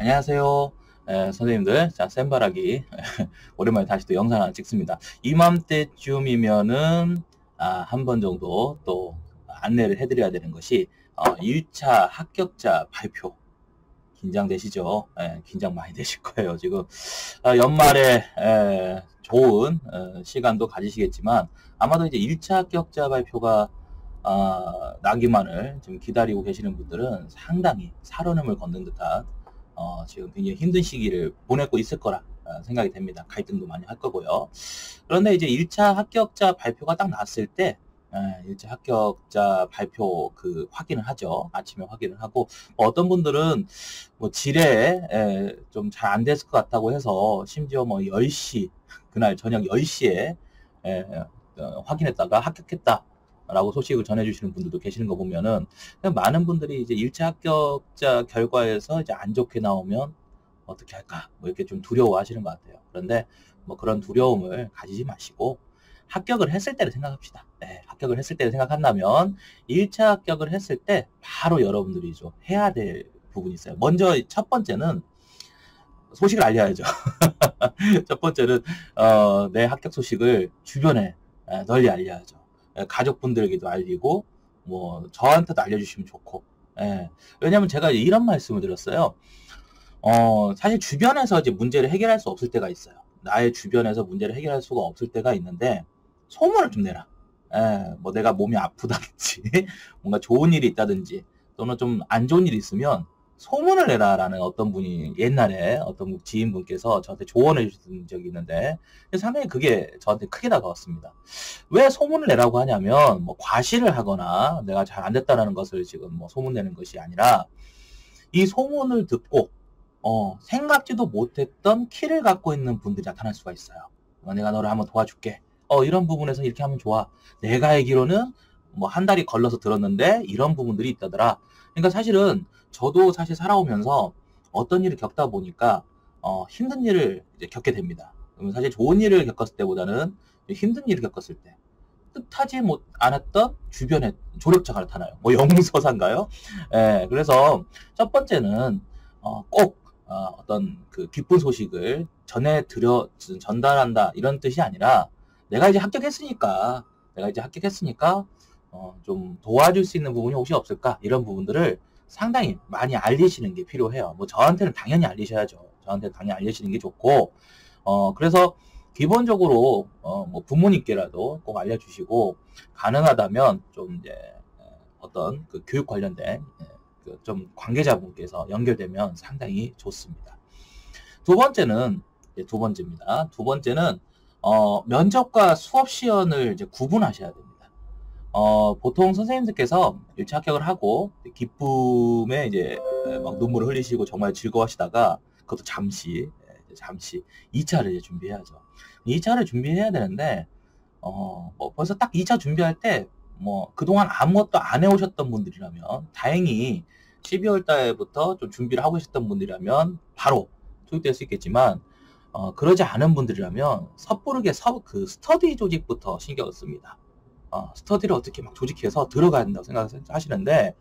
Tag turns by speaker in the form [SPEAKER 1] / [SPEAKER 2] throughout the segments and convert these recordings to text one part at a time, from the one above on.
[SPEAKER 1] 안녕하세요. 선생님들. 자, 쌤바라기. 오랜만에 다시 또 영상 하나 찍습니다. 이맘때쯤이면은, 한 번 정도 또 안내를 해드려야 되는 것이, 1차 합격자 발표. 긴장되시죠? 긴장 많이 되실 거예요. 지금, 연말에, 좋은, 시간도 가지시겠지만, 아마도 이제 1차 합격자 발표가, 나기만을 지금 기다리고 계시는 분들은 상당히 살얼음을 걷는 듯한 지금 굉장히 힘든 시기를 보내고 있을 거라 생각이 됩니다. 갈등도 많이 할 거고요. 그런데 이제 1차 합격자 발표가 딱 났을 때 1차 합격자 발표 그 확인을 하죠. 아침에 확인을 하고 어떤 분들은 뭐 지뢰에 좀 잘 안 됐을 것 같다고 해서 심지어 뭐 10시 그날 저녁 10시에 확인했다가 합격했다. 라고 소식을 전해주시는 분들도 계시는 거 보면은 많은 분들이 이제 1차 합격자 결과에서 이제 안 좋게 나오면 어떻게 할까 뭐 이렇게 좀 두려워하시는 것 같아요. 그런데 뭐 그런 두려움을 가지지 마시고 합격을 했을 때를 생각합시다. 합격을 했을 때를 생각한다면 1차 합격을 했을 때 바로 여러분들이 좀 해야 될 부분이 있어요. 먼저 첫 번째는 소식을 알려야죠. 첫 번째는 내 합격 소식을 주변에 널리 알려야죠. 가족분들에게도 알리고 뭐 저한테도 알려주시면 좋고 왜냐면 제가 이런 말씀을 드렸어요. 사실 주변에서 이제 문제를 해결할 수 없을 때가 있어요. 나의 주변에서 문제를 해결할 수가 없을 때가 있는데 소문을 좀 내라. 뭐 내가 몸이 아프다든지 뭔가 좋은 일이 있다든지 또는 좀 안 좋은 일이 있으면 소문을 내라라는 어떤 분이 옛날에 어떤 지인분께서 저한테 조언해 주신 적이 있는데 상당히 그게 저한테 크게 다가왔습니다. 왜 소문을 내라고 하냐면 뭐 과시를 하거나 내가 잘 안 됐다라는 것을 지금 뭐 소문내는 것이 아니라 이 소문을 듣고 생각지도 못했던 키를 갖고 있는 분들이 나타날 수가 있어요. 내가 너를 한번 도와줄게. 이런 부분에서 이렇게 하면 좋아. 내가 알기로는 뭐 한 달이 걸러서 들었는데 이런 부분들이 있다더라. 그러니까 사실은 저도 사실 살아오면서 어떤 일을 겪다 보니까 힘든 일을 이제 겪게 됩니다. 그러면 사실 좋은 일을 겪었을 때보다는 힘든 일을 겪었을 때 뜻하지 않았던 주변에 조력자가 나타나요. 뭐 영서사인가요? 그래서 첫 번째는 꼭 어떤 그 기쁜 소식을 전달한다 이런 뜻이 아니라 내가 이제 합격했으니까 좀 도와줄 수 있는 부분이 혹시 없을까 이런 부분들을 상당히 많이 알리시는 게 필요해요. 뭐 저한테는 당연히 알리셔야죠. 저한테 당연히 알리시는 게 좋고 그래서 기본적으로 뭐 부모님께라도 꼭 알려주시고 가능하다면 좀 이제 어떤 그 교육 관련된 좀 관계자분께서 연결되면 상당히 좋습니다. 두 번째는 두 번째는 면접과 수업 시연을 이제 구분하셔야 됩니다. 보통 선생님들께서 1차 합격을 하고 기쁨에 이제 막 눈물을 흘리시고 정말 즐거워하시다가 그것도 잠시 2차를 이제 준비해야죠. 2차를 준비해야 되는데 뭐 벌써 딱 2차 준비할 때 뭐 그동안 아무것도 안 해오셨던 분들이라면 다행히 12월 달부터 좀 준비를 하고 계셨던 분들이라면 바로 투입될 수 있겠지만 그러지 않은 분들이라면 섣부르게 그 스터디 조직부터 신경을 씁니다. 스터디를 어떻게 막 조직해서 들어가야 된다고 생각하시는데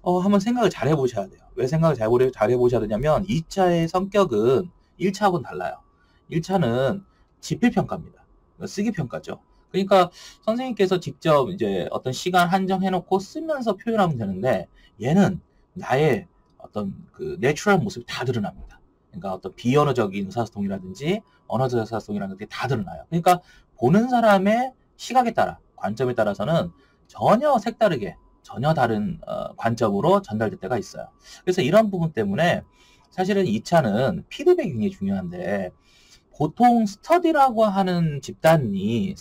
[SPEAKER 1] 한번 생각을 잘 해보셔야 돼요. 왜 생각을 잘 해보셔야 되냐면 2차의 성격은 1차하고는 달라요. 1차는 지필평가입니다. 쓰기평가죠. 그러니까 선생님께서 직접 이제 어떤 시간 한정해놓고 쓰면서 표현하면 되는데 얘는 나의 어떤 그 내추럴 모습이 다 드러납니다. 그러니까 어떤 비언어적인 의사소통이라든지 언어적 의사소통이라는 게 다 드러나요. 그러니까 보는 사람의 시각에 따라 관점에 따라서는 전혀 색다르게 전혀 다른 관점으로 전달될 때가 있어요. 그래서 이런 부분 때문에 사실은 2차는 피드백이 굉장히 중요한데 보통 스터디라는 집단이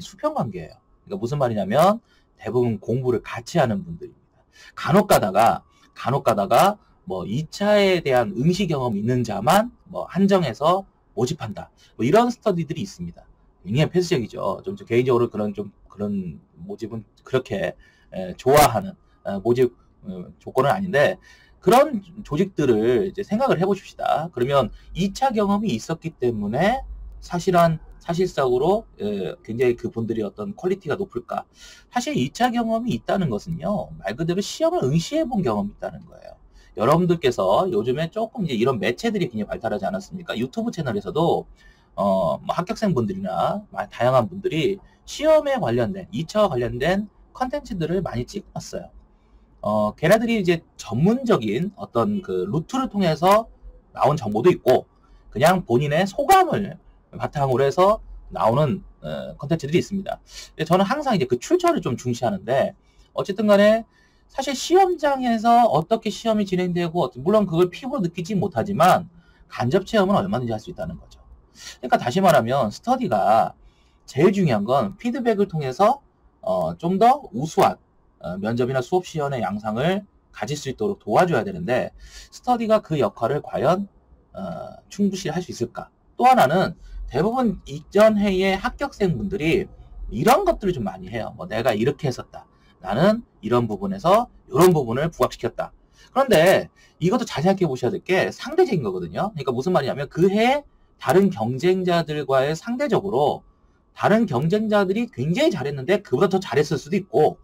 [SPEAKER 1] 수평관계예요. 그러니까 무슨 말이냐면 대부분 공부를 같이 하는 분들입니다. 간혹 가다가 뭐 2차에 대한 응시 경험이 있는 자만 뭐 한정해서 모집한다. 뭐 이런 스터디들이 있습니다. 굉장히 폐쇄적이죠. 좀 개인적으로 그런 모집은 그렇게 좋아하는 모집 조건은 아닌데 그런 조직들을 이제 생각을 해보십시다. 그러면 2차 경험이 있었기 때문에 사실상으로 굉장히 그분들이 어떤 퀄리티가 높을까? 사실 2차 경험이 있다는 것은요, 말 그대로 시험을 응시해 본 경험이 있다는 거예요. 여러분들께서 요즘에 조금 이제 이런 매체들이 굉장히 발달하지 않았습니까? 유튜브 채널에서도 뭐 합격생분들이나 다양한 분들이 시험에 관련된 2차와 관련된 컨텐츠들을 많이 찍어놨어요. 걔네들이 이제 전문적인 어떤 그 루트를 통해서 나온 정보도 있고 그냥 본인의 소감을 바탕으로 해서 나오는 컨텐츠들이 있습니다. 저는 항상 이제 그 출처를 좀 중시하는데 어쨌든 간에 사실 시험장에서 어떻게 시험이 진행되고 물론 그걸 피부로 느끼지 못하지만 간접 체험은 얼마든지 할 수 있다는 거죠. 그러니까 다시 말하면 스터디가 제일 중요한 건 피드백을 통해서 좀 더 우수한 면접이나 수업 시연의 양상을 가질 수 있도록 도와줘야 되는데 스터디가 그 역할을 과연 충분히 할 수 있을까? 또 하나는 대부분 이전 해의 합격생분들이 이런 것들을 좀 많이 해요. 뭐 내가 이렇게 했었다. 나는 이런 부분에서 이런 부분을 부각시켰다. 그런데 이것도 잘 생각해 보셔야 될 게 상대적인 거거든요. 그러니까 무슨 말이냐면 그 해 다른 경쟁자들과의 상대적으로 다른 경쟁자들이 굉장히 잘했는데 그보다 더 잘했을 수도 있고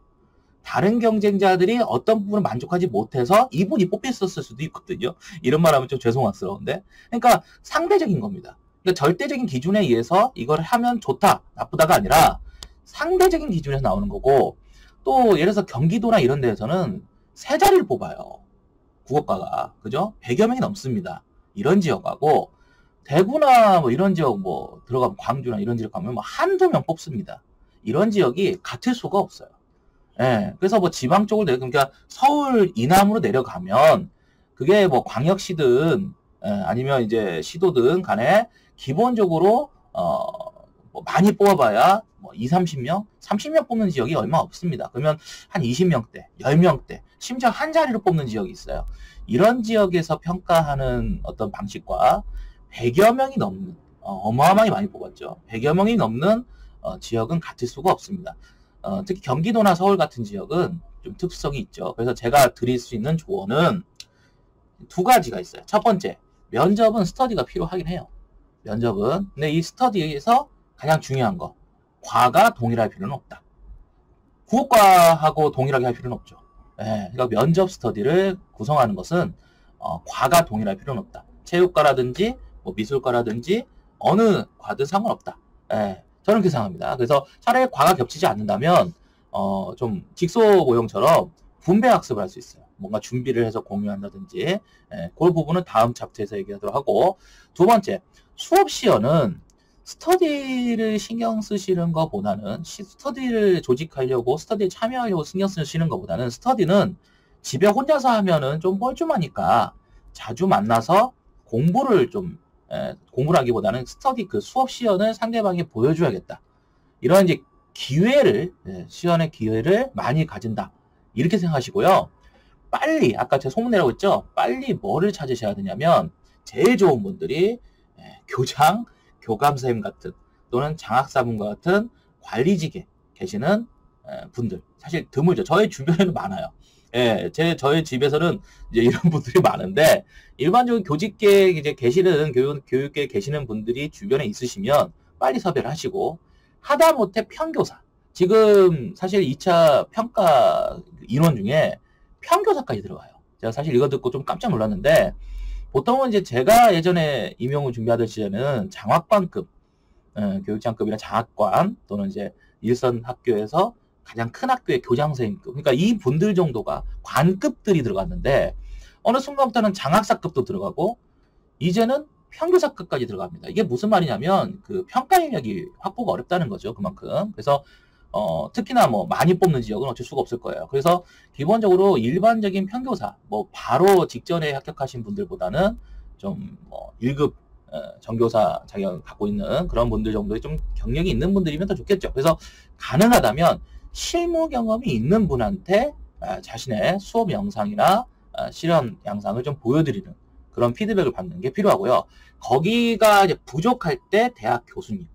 [SPEAKER 1] 다른 경쟁자들이 어떤 부분을 만족하지 못해서 이분이 뽑혔었을 수도 있거든요. 이런 말하면 좀 죄송스러운데. 그러니까 상대적인 겁니다. 그러니까 절대적인 기준에 의해서 이걸 하면 좋다, 나쁘다가 아니라 상대적인 기준에서 나오는 거고 또 예를 들어서 경기도나 이런 데에서는 세 자리를 뽑아요. 국어과가. 그죠? 100여 명이 넘습니다. 이런 지역하고 대구나 뭐 이런 지역 뭐 들어가면 광주나 이런 지역 가면 뭐 한두 명 뽑습니다. 이런 지역이 같을 수가 없어요. 예, 그래서 뭐 지방 쪽을 그러니까 서울 이남으로 내려가면 그게 뭐 광역시든 아니면 이제 시도든 간에 기본적으로 뭐 많이 뽑아봐야 뭐 2, 30명, 30명 뽑는 지역이 얼마 없습니다. 그러면 한 20명대, 10명대, 심지어 한 자리로 뽑는 지역이 있어요. 이런 지역에서 평가하는 어떤 방식과 100여 명이 넘는 어마어마하게 많이 뽑았죠. 100여 명이 넘는 지역은 같을 수가 없습니다. 특히 경기도나 서울 같은 지역은 좀 특수성이 있죠. 그래서 제가 드릴 수 있는 조언은 두 가지가 있어요. 첫 번째, 면접은 스터디가 필요하긴 해요. 면접은. 근데 이 스터디에서 가장 중요한 거, 과가 동일할 필요는 없다. 국어과하고 동일하게 할 필요는 없죠. 예, 그러니까 면접 스터디를 구성하는 것은 과가 동일할 필요는 없다. 체육과라든지 뭐 미술과라든지 어느 과든 상관없다. 예, 저는 그렇게 생각합니다. 그래서 차라리 과가 겹치지 않는다면 좀 직소 모형처럼 분배 학습을 할 수 있어요. 뭔가 준비를 해서 공유한다든지 그 부분은 다음 챕터에서 얘기하도록 하고 두 번째, 수업 시연은 스터디를 신경 쓰시는 것보다는 스터디를 조직하려고 스터디에 참여하려고 신경 쓰시는 것보다는 스터디는 집에 혼자서 하면은 좀 뻘쭘하니까 자주 만나서 공부를 하기보다는 스터디 그 수업 시연을 상대방이 보여줘야겠다. 이런 이제 기회를 시연의 기회를 많이 가진다. 이렇게 생각하시고요. 빨리 아까 제가 소문내라고 했죠. 빨리 뭐를 찾으셔야 되냐면 제일 좋은 분들이 교장, 교감선생님 같은 또는 장학사분과 같은 관리직에 계시는 분들 사실 드물죠. 저희 주변에는 많아요. 예, 저희 집에서는 이제 이런 분들이 많은데 일반적인 교직계에 이제 계시는 교육계에 계시는 분들이 주변에 있으시면 빨리 섭외를 하시고 하다못해 평교사 지금 사실 2차 평가 인원 중에 평교사까지 들어가요. 제가 사실 이거 듣고 좀 깜짝 놀랐는데 보통은 이제 제가 예전에 임용을 준비하던 시절에는 장학관급 교육장급이나 장학관 또는 이제 일선 학교에서 가장 큰 학교의 교장선생님급 그러니까 이 분들 정도가 관급들이 들어갔는데 어느 순간부터는 장학사급도 들어가고 이제는 평교사급까지 들어갑니다. 이게 무슨 말이냐면 그 평가 영역이 확보가 어렵다는 거죠. 그만큼. 그래서 특히나 뭐 많이 뽑는 지역은 어쩔 수가 없을 거예요. 그래서 기본적으로 일반적인 평교사 뭐 바로 직전에 합격하신 분들보다는 좀 뭐 1급 정교사 자격을 갖고 있는 그런 분들 정도의 좀 경력이 있는 분들이면 더 좋겠죠. 그래서 가능하다면 실무 경험이 있는 분한테 자신의 수업 영상이나 실험 양상을 좀 보여드리는 그런 피드백을 받는 게 필요하고요. 거기가 이제 부족할 때 대학 교수님.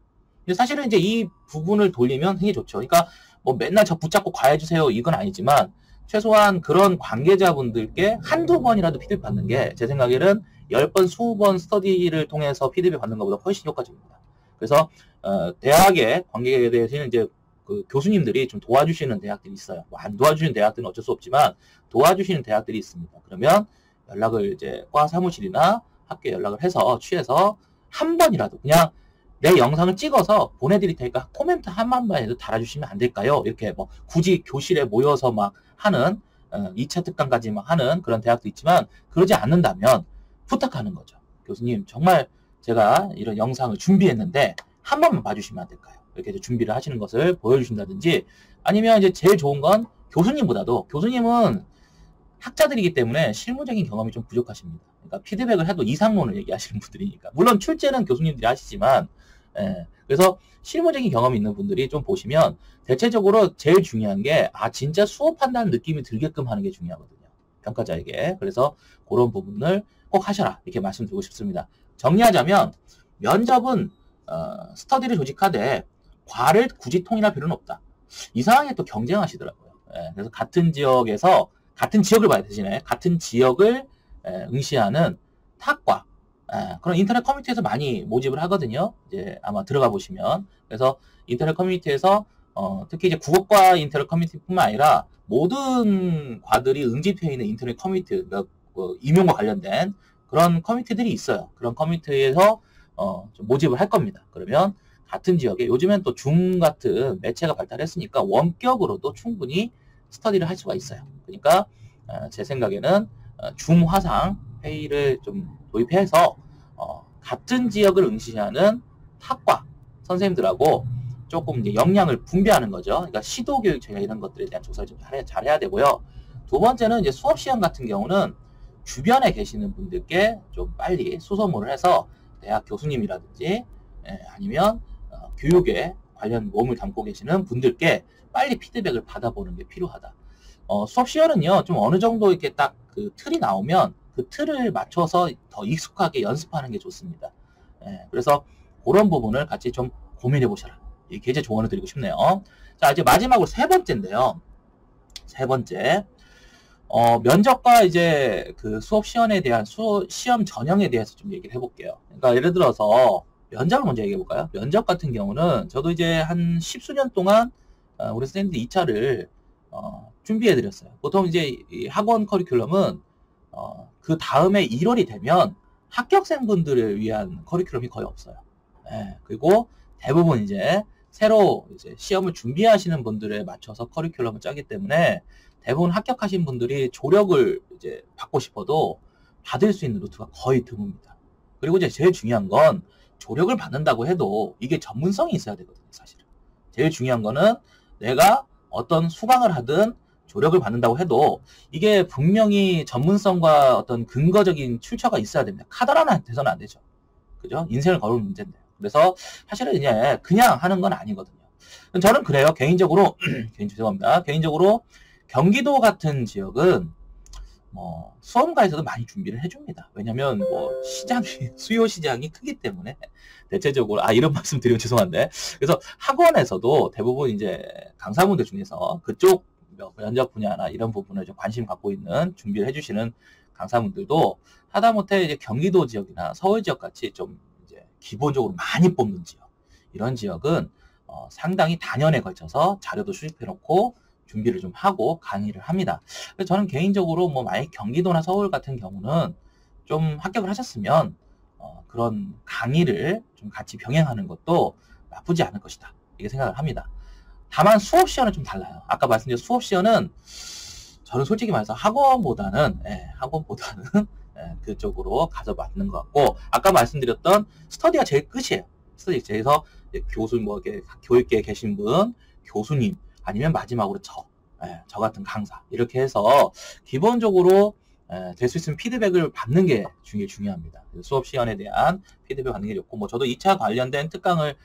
[SPEAKER 1] 사실은 이제 이 부분을 돌리면 굉장히 좋죠. 그러니까 뭐 맨날 저 붙잡고 과외해주세요 이건 아니지만 최소한 그런 관계자분들께 한두 번이라도 피드백 받는 게 제 생각에는 10번, 20번 스터디를 통해서 피드백 받는 것보다 훨씬 효과적입니다. 그래서 대학의 관계에 대해서는 이제 그 교수님들이 좀 도와주시는 대학들이 있어요. 뭐 안 도와주시는 대학들은 어쩔 수 없지만 도와주시는 대학들이 있습니다. 그러면 연락을 이제 과 사무실이나 학교에 연락을 해서 취해서 한 번이라도 그냥 내 영상을 찍어서 보내드릴 테니까 코멘트 한 번만에도 달아주시면 안 될까요? 이렇게 뭐 굳이 교실에 모여서 막 하는 2차 특강까지 막 하는 그런 대학도 있지만 그러지 않는다면 부탁하는 거죠. 교수님 정말 제가 이런 영상을 준비했는데 한 번만 봐주시면 안 될까요? 이렇게 이제 준비를 하시는 것을 보여주신다든지 아니면 이제 제일 좋은 건 교수님보다도 교수님은 학자들이기 때문에 실무적인 경험이 좀 부족하십니다. 그러니까 피드백을 해도 이상론을 얘기하시는 분들이니까. 물론 출제는 교수님들이 하시지만 그래서 실무적인 경험이 있는 분들이 좀 보시면 대체적으로 제일 중요한 게 진짜 수업한다는 느낌이 들게끔 하는 게 중요하거든요. 평가자에게. 그래서 그런 부분을 꼭 하셔라 이렇게 말씀드리고 싶습니다. 정리하자면 면접은 스터디를 조직하되 과를 굳이 통일할 필요는 없다. 이상하게 또 경쟁하시더라고요. 그래서 같은 지역을 봐야 되시네. 같은 지역을 응시하는 탁과 그런 인터넷 커뮤니티에서 많이 모집을 하거든요. 이제 아마 들어가 보시면. 그래서 인터넷 커뮤니티에서 특히 이제 국어과 인터넷 커뮤니티뿐만 아니라 모든 과들이 응집해 있는 인터넷 커뮤니티, 그러니까 임용과 관련된 그런 커뮤니티들이 있어요. 그런 커뮤니티에서 좀 모집을 할 겁니다. 그러면 같은 지역에 요즘엔 또 줌 같은 매체가 발달했으니까 원격으로도 충분히 스터디를 할 수가 있어요. 그러니까 제 생각에는 줌 화상 회의를 좀 도입해서 같은 지역을 응시하는 탁과 선생님들하고 조금 이제 역량을 분배하는 거죠. 그러니까 시도교육 제가 이런 것들에 대한 조사를 좀 잘해야 되고요. 두 번째는 이제 수업 시간 같은 경우는 주변에 계시는 분들께 좀 빨리 수소문을 해서 대학 교수님이라든지 아니면 교육에 관련 몸을 담고 계시는 분들께 빨리 피드백을 받아보는 게 필요하다. 수업 시간은요, 좀 어느 정도 이렇게 딱 그 틀이 나오면 그 틀을 맞춰서 더 익숙하게 연습하는 게 좋습니다. 그래서 그런 부분을 같이 좀 고민해 보셔라. 이렇게 이제 조언을 드리고 싶네요. 자, 이제 마지막으로 세 번째인데요. 세 번째. 면접과 이제 그 수업 시험에 대한 시험 전형에 대해서 좀 얘기를 해볼게요. 그러니까 예를 들어서 면접을 먼저 얘기해 볼까요? 면접 같은 경우는 저도 이제 한 10수년 동안 우리 선생님들 2차를 준비해 드렸어요. 보통 이제 이 학원 커리큘럼은 그 다음에 1월이 되면 합격생분들을 위한 커리큘럼이 거의 없어요. 그리고 대부분 이제 새로 이제 시험을 준비하시는 분들에 맞춰서 커리큘럼을 짜기 때문에 대부분 합격하신 분들이 조력을 이제 받고 싶어도 받을 수 있는 루트가 거의 드뭅니다. 그리고 이제 제일 중요한 건 조력을 받는다고 해도 이게 전문성이 있어야 되거든요, 사실은. 제일 중요한 거는 내가 어떤 수강을 하든 조력을 받는다고 해도 이게 분명히 전문성과 어떤 근거적인 출처가 있어야 됩니다. 카더라만 돼서는 안 되죠. 그죠? 인생을 걸을 문제인데요. 그래서 사실은 이제 그냥 하는 건 아니거든요. 저는 그래요. 개인적으로, 죄송합니다. 개인적으로 경기도 같은 지역은 수험가에서도 많이 준비를 해줍니다. 왜냐면 수요 시장이 크기 때문에 대체적으로 이런 말씀 드리면 죄송한데 그래서 학원에서도 대부분 이제 강사분들 중에서 그쪽 면접 분야나 이런 부분을 좀 관심 갖고 있는 준비를 해주시는 강사분들도 하다못해 이제 경기도 지역이나 서울 지역 같이 좀 이제 기본적으로 많이 뽑는 지역 이런 지역은 상당히 단연에 걸쳐서 자료도 수집해놓고 준비를 좀 하고 강의를 합니다. 그래서 저는 개인적으로 만약 경기도나 서울 같은 경우는 좀 합격을 하셨으면 그런 강의를 좀 같이 병행하는 것도 나쁘지 않을 것이다. 이렇게 생각을 합니다. 다만 수업 시간은 좀 달라요. 아까 말씀드린 수업 시간은 저는 솔직히 말해서 학원보다는 그쪽으로 가서 맞는 것 같고 아까 말씀드렸던 스터디가 제일 끝이에요. 스터디에서 교수 이렇게 교육계에 계신 분, 교수님 아니면 마지막으로 저 같은 강사 이렇게 해서 기본적으로 될 수 있으면 피드백을 받는 게 중요합니다. 수업 시간에 대한 피드백 받는 게 좋고 저도 2차 관련된 특강을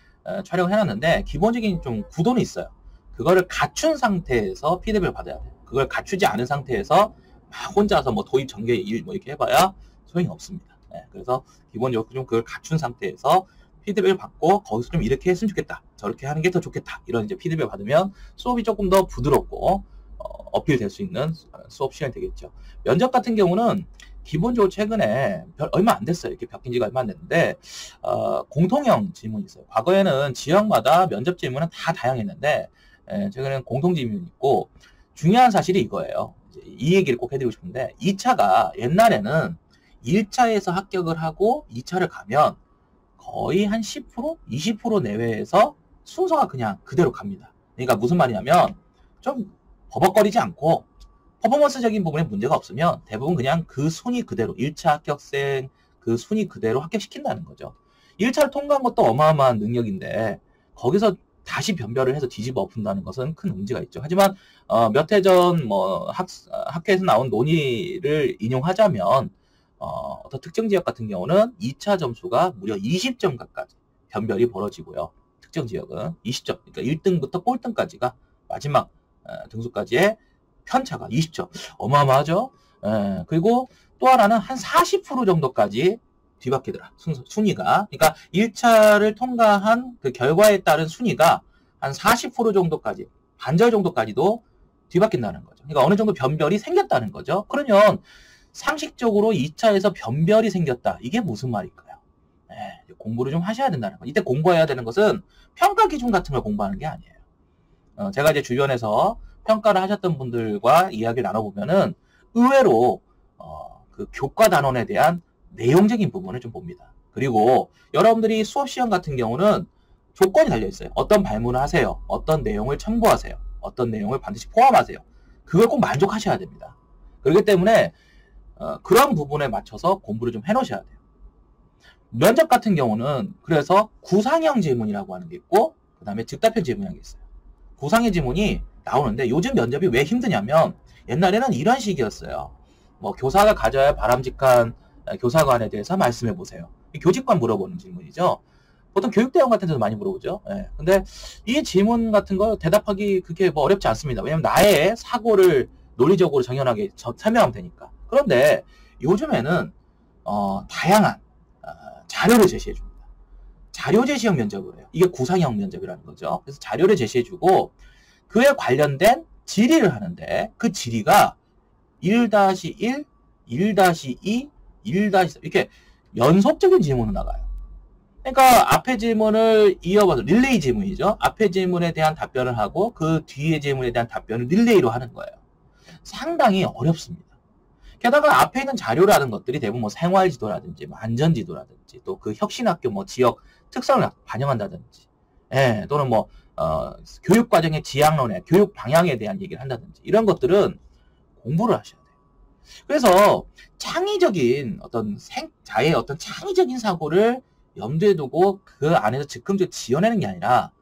[SPEAKER 1] 촬영을 해놨는데 기본적인 좀 구도는 있어요. 그거를 갖춘 상태에서 피드백을 받아야 돼요. 그걸 갖추지 않은 상태에서 막 혼자서 도입 전개 이렇게 해봐야 소용이 없습니다. 그래서 기본적으로 좀 그걸 갖춘 상태에서 피드백을 받고 거기서 좀 이렇게 했으면 좋겠다. 저렇게 하는 게 더 좋겠다. 이런 이제 피드백을 받으면 수업이 조금 더 부드럽고 어필될 수 있는 수업 시간이 되겠죠. 면접 같은 경우는 기본적으로 최근에 얼마 안 됐어요. 이렇게 바뀐 지가 얼마 안 됐는데 공통형 질문이 있어요. 과거에는 지역마다 면접 질문은 다 다양했는데 최근에는 공통 질문이 있고 중요한 사실이 이거예요. 이 얘기를 꼭 해드리고 싶은데 2차가 옛날에는 1차에서 합격을 하고 2차를 가면 거의 한 10%? 20% 내외에서 순서가 그냥 그대로 갑니다. 그러니까 무슨 말이냐면 좀 버벅거리지 않고 퍼포먼스적인 부분에 문제가 없으면 대부분 그냥 그 순위 그대로 1차 합격생 그 순위 그대로 합격시킨다는 거죠. 1차를 통과한 것도 어마어마한 능력인데 거기서 다시 변별을 해서 뒤집어 엎은다는 것은 큰 문제가 있죠. 하지만 몇 해 전 뭐 학회에서 나온 논의를 인용하자면 어떤 특정 지역 같은 경우는 2차 점수가 무려 20점 가까이 변별이 벌어지고요. 특정 지역은 20점, 그러니까 1등부터 꼴등까지가 마지막 등수까지의 편차가 20점. 어마어마하죠? 그리고 또 하나는 한 40% 정도까지 뒤바뀌더라. 순위가. 그러니까 1차를 통과한 그 결과에 따른 순위가 한 40% 정도까지, 반절 정도까지도 뒤바뀐다는 거죠. 그러니까 어느 정도 변별이 생겼다는 거죠. 그러면 상식적으로 2차에서 변별이 생겼다. 이게 무슨 말일까요? 공부를 좀 하셔야 된다는 거. 이때 공부해야 되는 것은 평가 기준 같은 걸 공부하는 게 아니에요. 제가 이제 주변에서 평가를 하셨던 분들과 이야기를 나눠보면은 의외로 그 교과 단원에 대한 내용적인 부분을 좀 봅니다. 그리고 여러분들이 수업 시험 같은 경우는 조건이 달려있어요. 어떤 발문을 하세요. 어떤 내용을 첨부하세요. 어떤 내용을 반드시 포함하세요. 그걸 꼭 만족하셔야 됩니다. 그렇기 때문에 그런 부분에 맞춰서 공부를 좀 해놓으셔야 돼요. 면접 같은 경우는 그래서 구상형 질문이라고 하는 게 있고 그 다음에 즉답형 질문이라는 게 있어요. 구상형 질문이 나오는데 요즘 면접이 왜 힘드냐면 옛날에는 이런 식이었어요. 뭐 교사가 가져야 바람직한 교사관에 대해서 말씀해 보세요. 교직관 물어보는 질문이죠. 보통 교육대원 같은 데도 많이 물어보죠. 근데 이 질문 같은 거 대답하기 그렇게 뭐 어렵지 않습니다. 왜냐면 나의 사고를 논리적으로 정연하게 설명하면 되니까. 그런데 요즘에는 다양한 자료를 제시해 줍니다. 자료 제시형 면접을 해요. 이게 구상형 면접이라는 거죠. 그래서 자료를 제시해 주고 그에 관련된 질의를 하는데 그 질의가 1-1, 1-2, 1-3 이렇게 연속적인 질문으로 나가요. 그러니까 앞에 질문을 이어봐서 릴레이 질문이죠. 앞에 질문에 대한 답변을 하고 그 뒤에 질문에 대한 답변을 릴레이로 하는 거예요. 상당히 어렵습니다. 게다가 앞에 있는 자료라는 것들이 대부분 뭐 생활지도라든지 뭐 안전지도라든지 또 그 혁신학교 뭐 지역 특성을 반영한다든지 또는 뭐 교육과정의 지향론에 교육 방향에 대한 얘기를 한다든지 이런 것들은 공부를 하셔야 돼요. 그래서 창의적인 자의 어떤 창의적인 사고를 염두에 두고 그 안에서 즉흥적으로 지어내는 게 아니라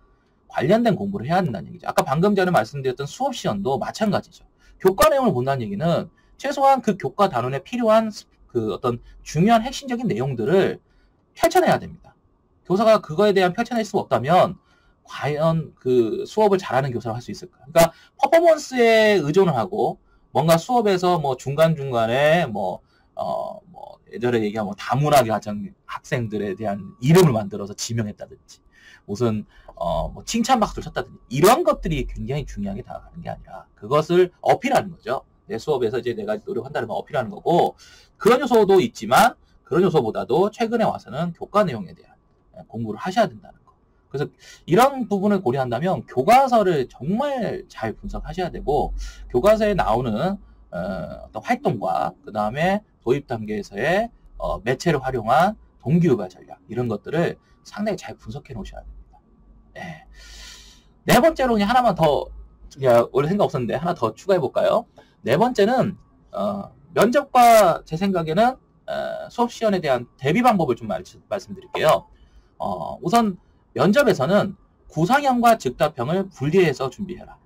[SPEAKER 1] 관련된 공부를 해야 된다는 얘기죠. 아까 방금 전에 말씀드렸던 수업 시험도 마찬가지죠. 교과 내용을 본다는 얘기는 최소한 그 교과 단원에 필요한 그 어떤 중요한 핵심적인 내용들을 펼쳐내야 됩니다. 교사가 그거에 대한 펼쳐낼 수 없다면 과연 그 수업을 잘하는 교사를 할 수 있을까? 그러니까 퍼포먼스에 의존을 하고 뭔가 수업에서 뭐 중간중간에 예전에 얘기한 뭐 다문화계 학생들에 대한 이름을 만들어서 지명했다든지 무슨 뭐 칭찬 박수를 쳤다든지 이런 것들이 굉장히 중요하게 다가가는 게 아니라 그것을 어필하는 거죠. 내 수업에서 이제 내가 노력한다는 걸 어필하는 거고 그런 요소도 있지만 그런 요소보다도 최근에 와서는 교과 내용에 대한 공부를 하셔야 된다는 거. 그래서 이런 부분을 고려한다면 교과서를 정말 잘 분석하셔야 되고 교과서에 나오는 어떤 활동과 그 다음에 도입 단계에서의 매체를 활용한 동기유발 전략 이런 것들을 상당히 잘 분석해 놓으셔야 됩니다. 네 번째로 그냥 하나만 더 원래 생각 없었는데 하나 더 추가해 볼까요? 네 번째는 면접과 제 생각에는 수업 시험에 대한 대비 방법을 좀 말씀드릴게요. 우선 면접에서는 구상형과 즉답형을 분리해서 준비해라.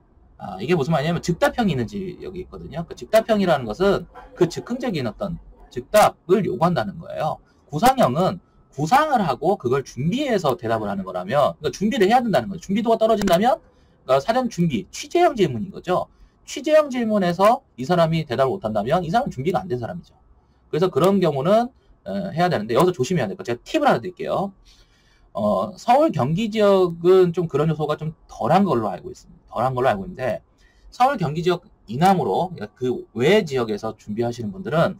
[SPEAKER 1] 이게 무슨 말이냐면 즉답형이 있는지 여기 있거든요. 그 즉답형이라는 것은 그 즉흥적인 어떤 즉답을 요구한다는 거예요. 구상형은 구상을 하고 그걸 준비해서 대답을 하는 거라면 그러니까 준비를 해야 된다는 거죠. 준비도가 떨어진다면 그러니까 사전 준비, 취재형 질문인 거죠. 취재형 질문에서 이 사람이 대답을 못한다면 이 사람은 준비가 안 된 사람이죠. 그래서 그런 경우는 해야 되는데 여기서 조심해야 될 거 제가 팁을 하나 드릴게요. 서울 경기 지역은 좀 그런 요소가 좀 덜한 걸로 알고 있습니다. 덜한 걸로 알고 있는데 서울 경기 지역 이남으로 그 외 지역에서 준비하시는 분들은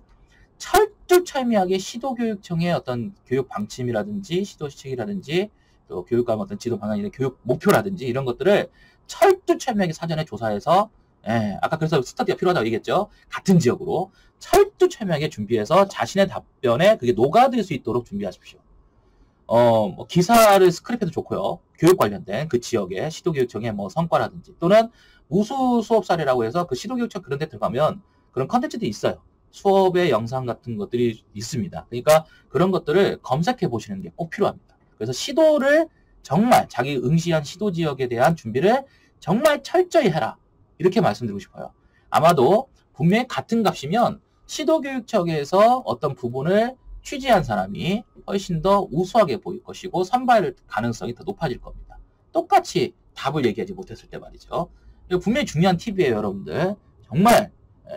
[SPEAKER 1] 철두철미하게 시도교육청의 어떤 교육 방침이라든지 시도시책이라든지 또 교육감 어떤 지도 방향이나 교육 목표라든지 이런 것들을 철두철미하게 사전에 조사해서 예, 아까 그래서 스터디가 필요하다고 얘기했죠. 같은 지역으로 철두철미하게 준비해서 자신의 답변에 그게 녹아들 수 있도록 준비하십시오. 뭐 기사를 스크립해도 좋고요. 교육 관련된 그 지역의 시도교육청의 뭐 성과라든지 또는 우수 수업 사례라고 해서 그 시도교육청 그런 데 들어가면 그런 컨텐츠도 있어요. 수업의 영상 같은 것들이 있습니다. 그러니까 그런 것들을 검색해 보시는 게 꼭 필요합니다. 그래서 시도를 정말 자기 응시한 시도 지역에 대한 준비를 정말 철저히 해라. 이렇게 말씀드리고 싶어요. 아마도 분명히 같은 값이면 시도교육청에서 어떤 부분을 취재한 사람이 훨씬 더 우수하게 보일 것이고 선발 가능성이 더 높아질 겁니다. 똑같이 답을 얘기하지 못했을 때 말이죠. 이거 분명히 중요한 팁이에요, 여러분들. 정말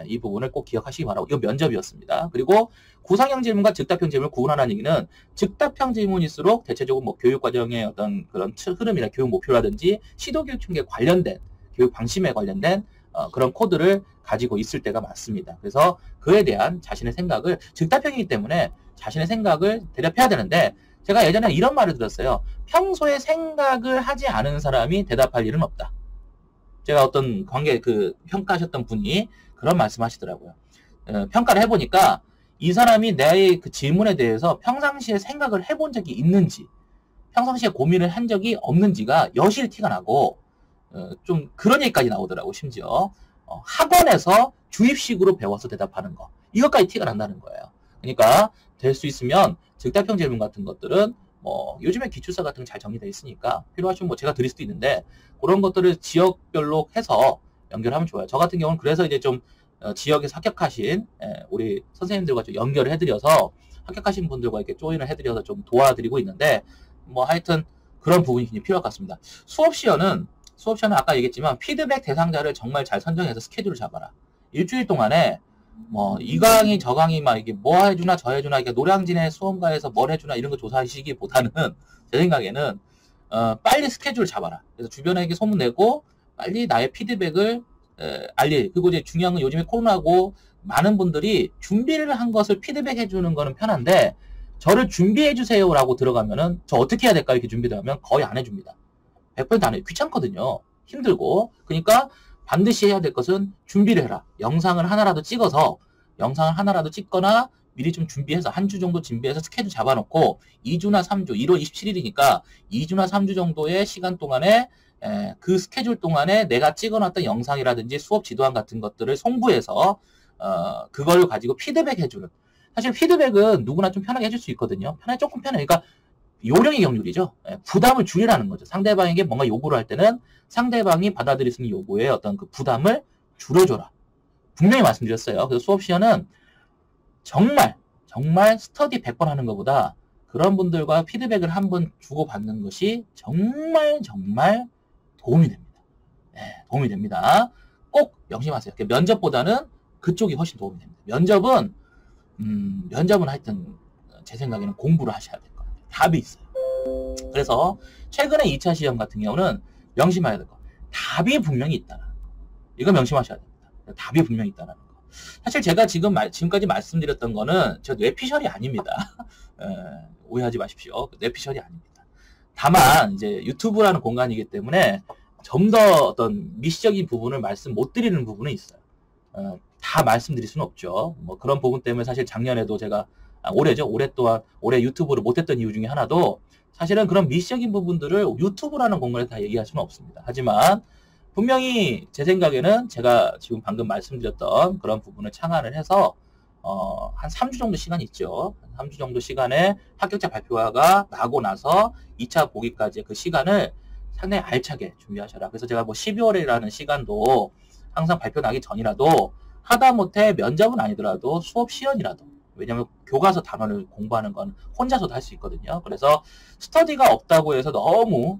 [SPEAKER 1] 이 부분을 꼭 기억하시기 바라고. 이거 면접이었습니다. 그리고 구상형 질문과 즉답형 질문을 구분하라는 얘기는 즉답형 질문일수록 대체적으로 뭐 교육 과정의 어떤 그런 흐름이나 교육 목표라든지 시도교육청에 관련된 교육 방침에 관련된 그런 코드를 가지고 있을 때가 많습니다. 그래서 그에 대한 자신의 생각을 즉답형이기 때문에 자신의 생각을 대답해야 되는데 제가 예전에 이런 말을 들었어요. 평소에 생각을 하지 않은 사람이 대답할 일은 없다. 제가 어떤 관계 평가하셨던 분이 그런 말씀하시더라고요. 평가를 해보니까 이 사람이 나의 그 질문에 대해서 평상시에 생각을 해본 적이 있는지 평상시에 고민을 한 적이 없는지가 여실 티가 나고 좀 그런 얘기까지 나오더라고. 심지어 학원에서 주입식으로 배워서 대답하는 거 이것까지 티가 난다는 거예요. 그러니까 될 수 있으면 즉답형 질문 같은 것들은 뭐 요즘에 기출사 같은 거 잘 정리되어 있으니까 필요하시면 뭐 제가 드릴 수도 있는데 그런 것들을 지역별로 해서 연결하면 좋아요. 저 같은 경우는 그래서 이제 좀 지역에서 합격하신 우리 선생님들과 좀 연결을 해드려서 합격하신 분들과 이렇게 조인을 해드려서 좀 도와드리고 있는데 뭐 하여튼 그런 부분이 굉장히 필요할 것 같습니다. 수업 시연은 아까 얘기했지만 피드백 대상자를 정말 잘 선정해서 스케줄을 잡아라. 일주일 동안에 뭐 이 강의 저 강의 막 이게 뭐 해주나 저 해주나 이게 노량진의 수험가에서 뭘 해주나 이런 거 조사하시기보다는 제 생각에는 빨리 스케줄을 잡아라. 그래서 주변에게 소문내고 빨리 나의 피드백을 그리고 이제 중요한 건 요즘에 코로나고 많은 분들이 준비를 한 것을 피드백해 주는 거는 편한데 저를 준비해 주세요라고 들어가면은 저 어떻게 해야 될까 이렇게 준비를 하면 거의 안 해줍니다. 100% 안 해요. 귀찮거든요. 힘들고. 그러니까 반드시 해야 될 것은 준비를 해라. 영상을 하나라도 찍거나 미리 좀 준비해서 한 주 정도 준비해서 스케줄 잡아놓고 2주나 3주, 1월 27일이니까 2주나 3주 정도의 시간 동안에 그 스케줄 동안에 내가 찍어놨던 영상이라든지 수업 지도안 같은 것들을 송부해서 그걸 가지고 피드백 해주는. 사실 피드백은 누구나 좀 편하게 해줄 수 있거든요. 조금 편해. 그러니까 요령의 경률이죠. 부담을 줄이라는 거죠. 상대방에게 뭔가 요구를 할 때는 상대방이 받아들일 수 있는 요구의 어떤 그 부담을 줄여줘라. 분명히 말씀드렸어요. 그래서 수업 시간은 정말 스터디 100번 하는 것보다 그런 분들과 피드백을 한번 주고받는 것이 정말 도움이 됩니다. 네, 도움이 됩니다. 꼭 명심하세요. 면접보다는 그쪽이 훨씬 도움이 됩니다. 면접은 하여튼 제 생각에는 공부를 하셔야 될 거예요. 답이 있어요. 그래서 최근에 2차 시험 같은 경우는 명심해야 될 거. 답이 분명히 있다는 이거 명심하셔야 됩니다. 답이 분명히 있다는 거. 사실 제가 지금까지 말씀드렸던 거는 저 뇌피셜이 아닙니다. 오해하지 마십시오. 뇌피셜이 아닙니다. 다만 이제 유튜브라는 공간이기 때문에 좀 더 어떤 미시적인 부분을 말씀 못 드리는 부분은 있어요. 다 말씀드릴 수는 없죠. 뭐 그런 부분 때문에 사실 작년에도 제가 올해 유튜브를 못했던 이유 중에 하나도 사실은 그런 미시적인 부분들을 유튜브라는 공간에 다 얘기할 수는 없습니다. 하지만 분명히 제 생각에는 제가 지금 방금 말씀드렸던 그런 부분을 창안을 해서 한 3주 정도 시간이 있죠. 한 3주 정도 시간에 합격자 발표가 나고 나서 2차 보기까지의 그 시간을 상당히 알차게 준비하셔라. 그래서 제가 뭐 12월이라는 시간도 항상 발표 나기 전이라도 하다못해 면접은 아니더라도 수업 시연이라도 왜냐면 교과서 단원을 공부하는 건 혼자서도 할 수 있거든요. 그래서 스터디가 없다고 해서 너무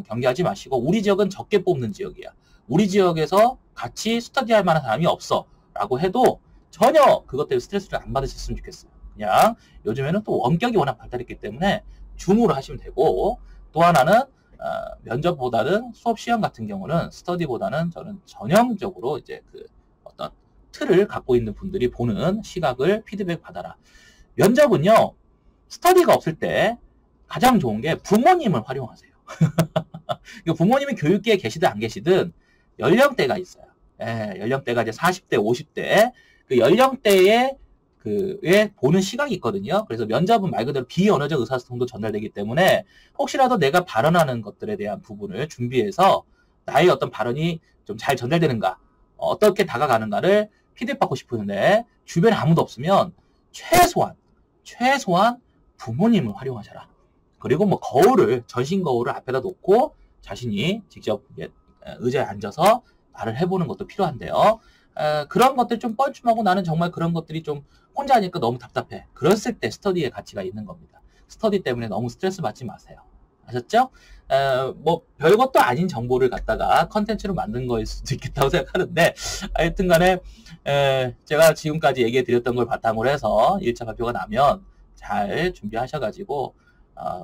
[SPEAKER 1] 경계하지 마시고 우리 지역은 적게 뽑는 지역이야. 우리 지역에서 같이 스터디할 만한 사람이 없어 라고 해도 전혀 그것 때문에 스트레스를 안 받으셨으면 좋겠어요. 그냥 요즘에는 또 원격이 워낙 발달했기 때문에 줌으로 하시면 되고 또 하나는 면접보다는 수업 시험 같은 경우는 스터디보다는 저는 전형적으로 이제 그 어떤 틀을 갖고 있는 분들이 보는 시각을 피드백 받아라. 면접은요, 스터디가 없을 때 가장 좋은 게 부모님을 활용하세요. 부모님이 교육계에 계시든 안 계시든 연령대가 있어요. 연령대가 이제 40대, 50대 그 연령대에 왜 보는 시각이 있거든요. 그래서 면접은 말 그대로 비언어적 의사소통도 전달되기 때문에 혹시라도 내가 발언하는 것들에 대한 부분을 준비해서 나의 어떤 발언이 좀 잘 전달되는가, 어떻게 다가가는가를 피드백 받고 싶은데 주변에 아무도 없으면 최소한 부모님을 활용하셔라. 그리고 뭐 전신 거울을 앞에다 놓고 자신이 직접 의자에 앉아서 말을 해보는 것도 필요한데요. 그런 것들 좀 뻘쭘하고 나는 정말 그런 것들이 좀 혼자 하니까 너무 답답해. 그랬을 때 스터디의 가치가 있는 겁니다. 스터디 때문에 너무 스트레스 받지 마세요. 아셨죠? 뭐 별것도 아닌 정보를 갖다가 컨텐츠로 만든 거일 수도 있겠다고 생각하는데 하여튼 간에 제가 지금까지 얘기해 드렸던 걸 바탕으로 해서 1차 발표가 나면 잘 준비하셔가지고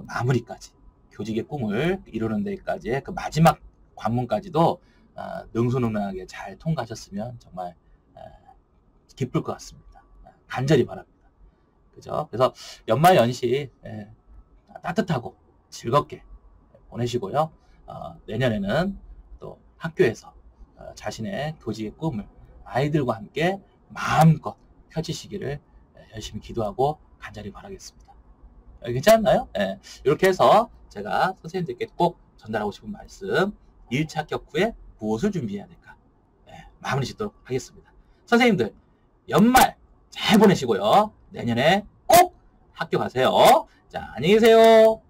[SPEAKER 1] 마무리까지 교직의 꿈을 이루는 데까지의 그 마지막 관문까지도 능수능란하게 잘 통과하셨으면 정말 기쁠 것 같습니다. 간절히 바랍니다. 그죠? 그래서 연말 연시 따뜻하고 즐겁게 보내시고요. 내년에는 또 학교에서 자신의 교직의 꿈을 아이들과 함께 마음껏 펼치시기를 열심히 기도하고 간절히 바라겠습니다. 괜찮나요? 이렇게 해서 제가 선생님들께 꼭 전달하고 싶은 말씀 1차 합격 후에 무엇을 준비해야 될까? 마무리 짓도록 하겠습니다. 선생님들 연말 잘 보내시고요. 내년에 꼭 합격하세요. 자, 안녕히 계세요.